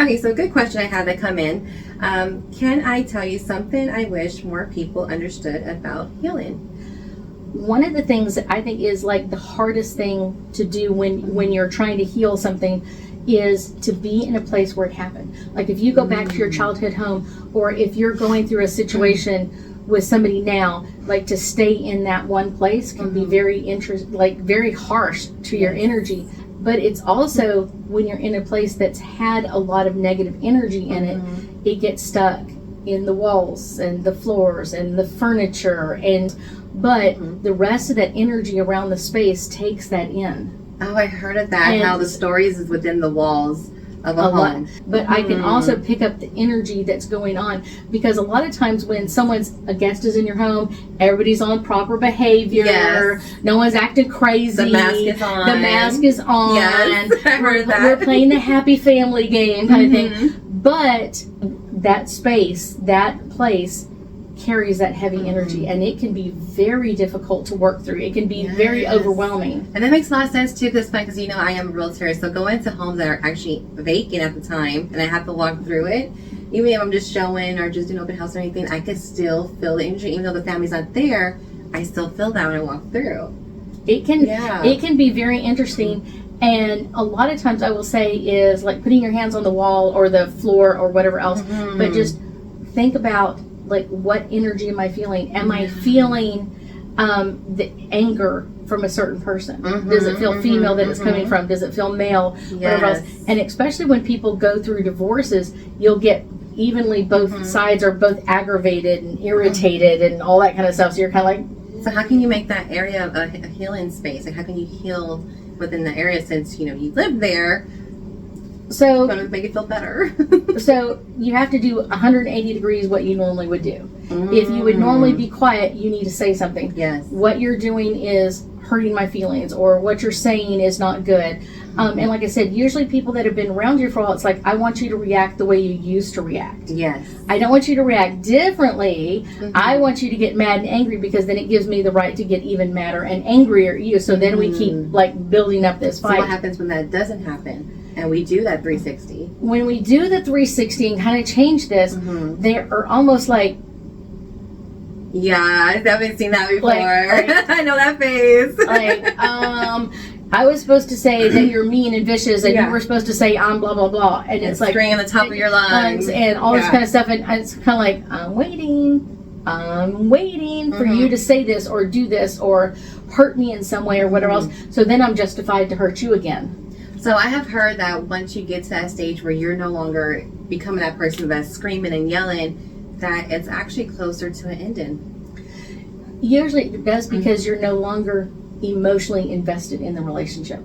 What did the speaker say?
Okay, so good question I had that come in. Can I tell you something I wish more people understood about healing? One of the things that I think is like the hardest thing to do when you're trying to heal something is to be in a place where it happened. Like if you go back to your childhood home, or if you're going through a situation with somebody now, like to stay in that one place can be very very harsh to your energy. But it's also when you're in a place that's had a lot of negative energy in it, it gets stuck in the walls and the floors and the furniture, but the rest of that energy around the space takes that in. Oh, I heard of that, how the stories is within the walls of a home. But I can also pick up the energy that's going on, because a lot of times when a guest is in your home, everybody's on proper behavior. Yes. No one's acting crazy. The mask is on. The mask is on. Yes, I heard that. We're playing the happy family game kind of thing. But that space, that place carries that heavy energy, and it can be very difficult to work through. It can be very overwhelming. And that makes a lot of sense too, because you know I am a realtor, so going into homes that are actually vacant at the time and I have to walk through it, even if I'm just showing or just doing open house or anything, I can still feel the energy. Even though the family's not there, I still feel that when I walk through. It can be very interesting. And a lot of times I will say is like putting your hands on the wall or the floor or whatever else, but just think about, like, what energy am I feeling? Am I feeling the anger from a certain person? Does it feel female that it's coming from? Does it feel male? Whatever else. And especially when people go through divorces, you'll get evenly both sides are both aggravated and irritated and all that kind of stuff. So you're kind of like, so how can you make that area a healing space? Like, how can you heal within the area, since you live there? So to make it feel better. So you have to do 180 degrees what you normally would do. If you would normally be quiet, you need to say something. Yes. What you're doing is hurting my feelings, or what you're saying is not good. And like I said, usually people that have been around you for a while, it's like, I want you to react the way you used to react. Yes. I don't want you to react differently. I want you to get mad and angry, because then it gives me the right to get even madder and angrier at you. So then we keep like building up this fight. So what happens when that doesn't happen? And we do that 360. When we do the 360 and kind of change this, they are almost like, yeah, I haven't seen that before. Like, I know that face. Like, I was supposed to say that you're mean and vicious, and you were supposed to say I'm blah blah blah, and it's like screaming at the top of your lungs and all this kind of stuff, and it's kind of like, I'm waiting for you to say this or do this or hurt me in some way or whatever else. So then I'm justified to hurt you again. So I have heard that once you get to that stage where you're no longer becoming that person that's screaming and yelling, that it's actually closer to an ending. Usually it does, because you're no longer emotionally invested in the relationship.